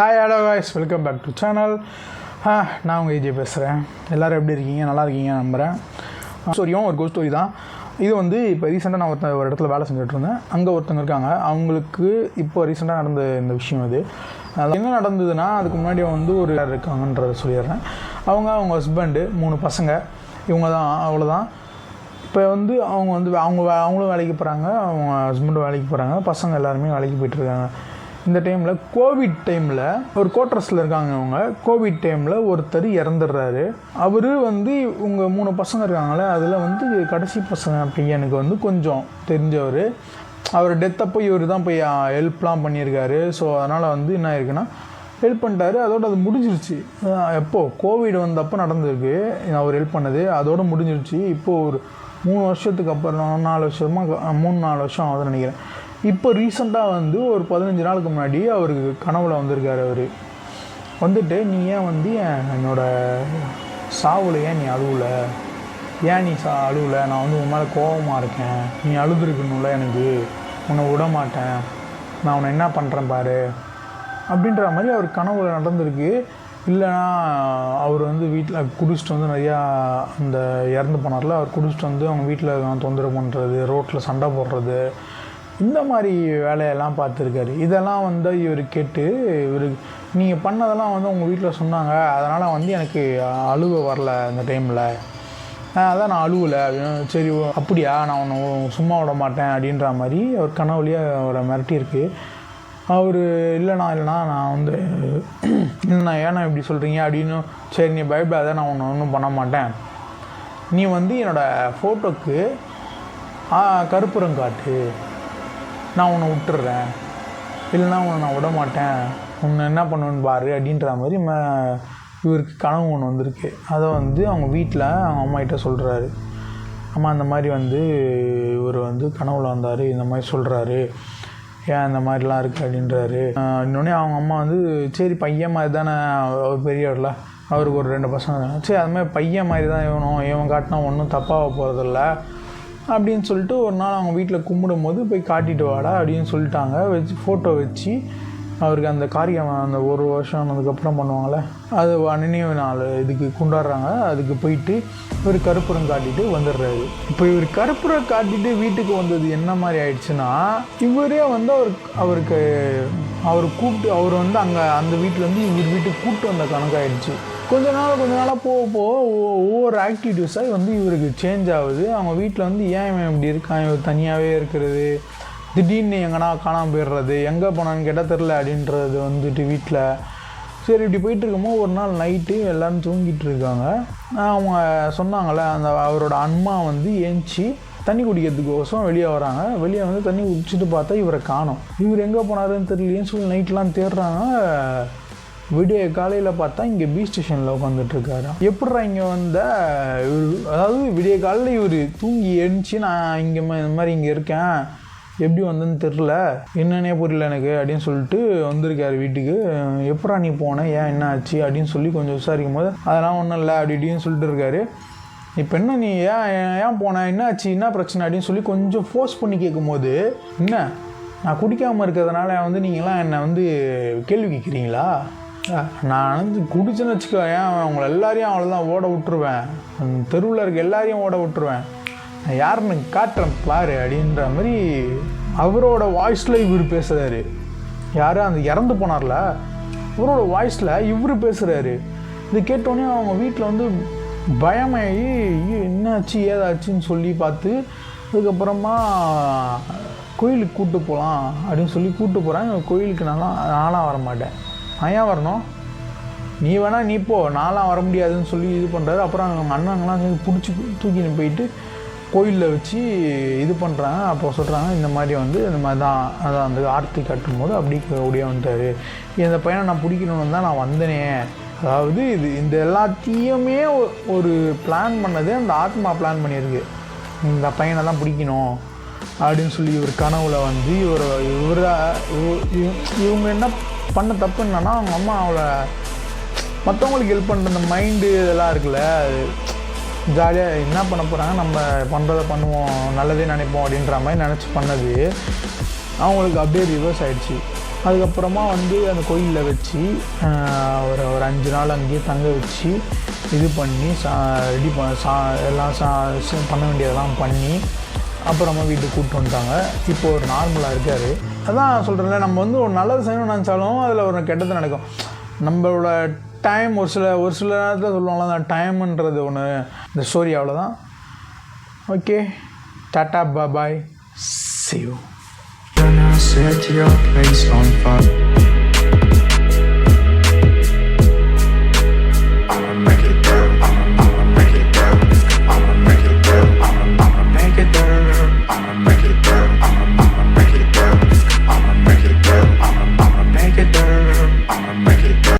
Hi hello guys, welcome back to channel. நான் உங்கள் AJ பேசுகிறேன். எல்லோரும் எப்படி இருக்கீங்க? நல்லா இருக்கீங்க நம்புகிறேன். ஸ்டோரியும் ஒரு கோஸ்ட் ஸ்டோரி தான் இது. இப்போ ரீசெண்டாக நான் ஒரு இடத்துல வேலை செஞ்சுட்டு இருந்தேன். அங்கே ஒருத்தங்க இருக்காங்க. அவங்களுக்கு இப்போ ரீசெண்டாக நடந்த இந்த விஷயம் அது என்ன நடந்ததுன்னா, அதுக்கு முன்னாடி ஒரு இருக்காங்கன்றதை சொல்லிடுறேன். அவங்க ஹஸ்பண்டு 3 பசங்க, இவங்க தான், அவ்வளோதான். இப்போ அவங்களும் வேலைக்கு போகிறாங்க, அவங்க ஹஸ்பண்டும் வேலைக்கு போகிறாங்க, பசங்க எல்லாருமே வேலைக்கு போயிட்டுருக்காங்க. இந்த டைமில் கோவிட் டைமில் ஒரு குவார்ட்டர்ஸில் இருக்காங்க. அவங்க கோவிட் டைமில் ஒருத்தர் இறந்துடுறாரு. அவர் இவங்க 3 பசங்க இருக்காங்களே, அதில் கடைசி பையனுக்கு கொஞ்சம் தெரிஞ்சவர். அவர் டெத் அப்போ இவர் தான் போய் ஹெல்ப்லாம் பண்ணியிருக்காரு. ஸோ அதனால் என்ன ஆயிருக்குன்னா, ஹெல்ப் பண்ணிட்டாரு. அதோடு அது முடிஞ்சிருச்சு. எப்போது கோவிட் வந்தப்போ நடந்திருக்கு அவர் ஹெல்ப் பண்ணது, அதோடு முடிஞ்சிருச்சு. இப்போது ஒரு 3 வருஷத்துக்கு அப்புறம் 4 வருஷம் ஆகுதுன்னு நினைக்கிறேன். இப்போ ரீசெண்டாக ஒரு 15 நாளுக்கு முன்னாடி அவருக்கு கனவுல வந்திருக்காரு. அவர் வந்துட்டு, நீ ஏன் என்னோடய சாவில் ஏன் நீ அழுவல, ஏன் நீ அழுவலை, நான் உன் மேலே கோபமாக இருக்கேன், நீ அழுதுருக்கணும்ல, எனக்கு உன்னை விட மாட்டேன், நான் உன்னை என்ன பண்ணுறேன் பாரு அப்படின்ற மாதிரி அவர் கனவுல நடந்திருக்கு. இல்லைனா அவர் வீட்டில் குடிச்சிட்டு நிறையா அந்த இறந்து போனார்ல, அவர் குடிச்சிட்டு அவங்க வீட்டில் தொந்தரவு பண்ணுறது, ரோட்டில் சண்டை போடுறது, இந்த மாதிரி வேலையெல்லாம் பார்த்துருக்காரு. இதெல்லாம் இவர் கேட்டு, நீங்கள் பண்ணதெல்லாம் உங்கள் வீட்டில் சொன்னாங்க, அதனால் எனக்கு அழுவ வரல இந்த டைமில், அதான் நான் அழுவலை. சரி அப்படியா, நான் ஒன்று சும்மா விட மாட்டேன் அப்படின்ற மாதிரி அவர் கனவுலேயே அவரை மிரட்டியிருக்கு. அவர் இல்லைண்ணா நான் இல்லைண்ணா ஏன்னா இப்படி சொல்கிறீங்க அப்படின்னு. சரி நீ பயப்படாத, நான் ஒன்றும் பண்ண மாட்டேன், நீ என்னோடய ஃபோட்டோக்கு கருப்புரம் காட்டு, நான் உன்னை விட்டுறேன், இல்லைனா உன்னை நான் விட மாட்டேன், உன்னை என்ன பண்ணுவேன்னு பாரு அப்படின்ற மாதிரி இவருக்கு கனவு ஒன்று வந்திருக்கு. அதை அவங்க வீட்டில் அவங்க அம்மாகிட்ட சொல்கிறாரு. அம்மா இந்த மாதிரி இவர் கனவுல வந்தார், இந்த மாதிரி சொல்கிறாரு, ஏன் இந்த மாதிரிலாம் இருக்குது அப்படின்றாரு. இன்னொன்னே அவங்க அம்மா சரி பையன் மாதிரி தானே, அவர் பெரியவர்ல, அவருக்கு ஒரு 2 பசங்க, சரி அது மாதிரி பையன் மாதிரி தான் இவன் காட்டினா ஒன்றும் தப்பாக போகிறதில்ல அப்படின்னு சொல்லிட்டு ஒரு நாள் அவங்க வீட்டில் கும்பிடும் போது போய் காட்டிட்டு வாடா அப்படின்னு சொல்லிட்டாங்க. ஃபோட்டோ வச்சு அவருக்கு அந்த காரியம் அந்த 1 வருஷம் ஆனதுக்கப்புறம் பண்ணுவாங்களே, அது நினைவு நாள் இதுக்கு கொண்டாடுறாங்க. அதுக்கு போயிட்டு இவர் கருப்புரம் காட்டிட்டு வந்துடுறாரு. இப்போ இவர் கருப்புரம் காட்டிட்டு வீட்டுக்கு வந்தது என்ன மாதிரி ஆயிடுச்சுன்னா, இவரே அவர் கூப்பிட்டு அவர் அங்கே அந்த வீட்டிலேருந்து இவர் வீட்டுக்கு கூப்பிட்டு வந்த கணக்காயிடுச்சு. கொஞ்ச நாளாக போக ஒவ்வொரு ஆக்டிவிட்டீஸாக இவருக்கு சேஞ்ச் ஆகுது. அவங்க வீட்டில் ஏன் இவன் இப்படி இருக்கான், இவர் தனியாகவே இருக்கிறது, திடீர்னு எங்கன்னா காணாமல் போயிடுறது, எங்கே போனான்னு கேட்டால் தெரில அப்படின்றது வீட்டில். சரி இப்படி போயிட்டு இருக்கும்போது ஒரு நாள் நைட்டு எல்லோரும் தூங்கிட்டு இருக்காங்க. அவங்க சொன்னாங்களே, அந்த அவரோட அம்மா ஏஞ்சி தண்ணி குடிக்கிறதுக்கோசம் வெளியே வராங்க. வெளியே தண்ணி குடிச்சிட்டு பார்த்தா இவரை காணோம். இவர் எங்கே போனாருன்னு தெரியலேன்னு சொல்லி நைட்லாம் தேடுறாங்க. விடிய காலையில் பார்த்தா இங்கே பீச் ஸ்டேஷனில் உட்காந்துட்ருக்காரு. எப்பட்றா இங்கே அதாவது விடிய காலையில் இவர் தூங்கி எழுந்துச்சி, நான் இங்கே இந்த மாதிரி இங்கே இருக்கேன், எப்படி வந்தேன்னு தெரில, என்னன்னே புரியல எனக்கு அப்படின்னு சொல்லிட்டு வந்திருக்காரு வீட்டுக்கு. எப்படா நீ போன, ஏன் என்ன ஆச்சு அப்படின்னு சொல்லி கொஞ்சம் விசாரிக்கும் போது அதெல்லாம் ஒன்றும் இல்லை அப்படி இப்படின்னு சொல்லிட்டு இருக்காரு. இப்போ என்ன நீ ஏன் போன, என்ன ஆச்சு, என்ன பிரச்சனை அப்படின்னு சொல்லி கொஞ்சம் ஃபோர்ஸ் பண்ணி கேட்கும்போது, என்ன நான் குடிக்காமல் இருக்கிறதுனால நீங்களாம் என்னை கேள்வி கேட்குறீங்களா, நான் குடிச்சேன்னு வச்சுக்கோ, ஏன் அவங்கள எல்லாரையும் அவ்வளோதான் ஓட விட்டுருவேன், தெருவில் இருக்க எல்லாரையும் ஓட விட்டுருவேன், நான் யாருன்னு காட்டுறேன் பாரு அப்படின்ற மாதிரி அவரோட வாய்ஸில் இவர் பேசுகிறாரு. யார் அந்த இறந்து போனார்ல, அவரோட வாய்ஸில் இவர் பேசுகிறாரு. இது கேட்டோன்னே அவங்க வீட்டில் பயமாகி என்னாச்சு ஏதாச்சுன்னு சொல்லி பார்த்து, அதுக்கப்புறமா கோயிலுக்கு கூப்பிட்டு போகலாம் அப்படின்னு சொல்லி கூப்பிட்டு போகிறாங்க. கோயிலுக்கு நான்லாம் வர மாட்டேன், நான் ஏன் வரணும், நீ வேணால் நீ போ, நான்லாம் வர முடியாதுன்னு சொல்லி இது பண்ணுறாரு. அப்புறம் அவங்க அண்ணங்களாம் பிடிச்சி தூக்கின்னு போயிட்டு கோயிலில் வச்சு இது பண்ணுறாங்க. அப்போ சொல்கிறாங்க, இந்த மாதிரி இந்த மாதிரி தான், அதான் அந்த ஆர்த்தி கட்டும்போது அப்படி ஓடியே வந்துட்டார், இந்த பையனை நான் பிடிக்கணுன்னு தான் நான் வந்தனே. அதாவது இந்த எல்லாத்தையுமே ஒரு பிளான் பண்ணது அந்த ஆத்மா பிளான் பண்ணியிருக்கு, இந்த பையனை தான் பிடிக்கணும் அப்படின்னு சொல்லி இவர் கனவுல இவங்க என்ன பண்ண தப்பு என்னன்னா, அவங்க அம்மா அவளை மற்றவங்களுக்கு ஹெல்ப் பண்ணுற அந்த மைண்டு இதெல்லாம் இருக்குல்ல, ஜாலியாக என்ன பண்ண போகிறாங்க, நம்ம பண்ணுறதை பண்ணுவோம், நல்லதே நினைப்போம் அப்படின்ற மாதிரி நினச்சி பண்ணது அவங்களுக்கு அப்படியே ரிவர்ஸ் ஆகிடுச்சு. அதுக்கப்புறமா வந்து அந்த கோயிலில் வச்சு ஒரு 5 நாள் அங்கேயே தங்க வச்சு இது பண்ணி ரெடி எல்லாம் பண்ண வேண்டியதெல்லாம் பண்ணி அப்புறமா வீட்டுக்கு கூப்பிட்டு வந்துட்டாங்க. இப்போது ஒரு நார்மலாக இருக்கார். அதான் சொல்கிறேன்ல, நம்ம வந்து ஒரு நல்லது செய்யணும்னு நினச்சாலும் அதில் ஒரு கெட்டது நடக்கும். நம்மளோட டைம் ஒரு சில நேரத்தில் சொல்லுவாங்களா, அந்த டைமுன்றது ஒன்று. இந்த ஸ்டோரி அவ்வளோதான். Okay, tata bye, see you. Set your place on fire. I'ma make it burn. I'ma make it burn. I'ma make it burn. I'ma make it burn. I'ma make it burn. I'ma make it burn. I'ma make it burn. I'ma make it burn. I'ma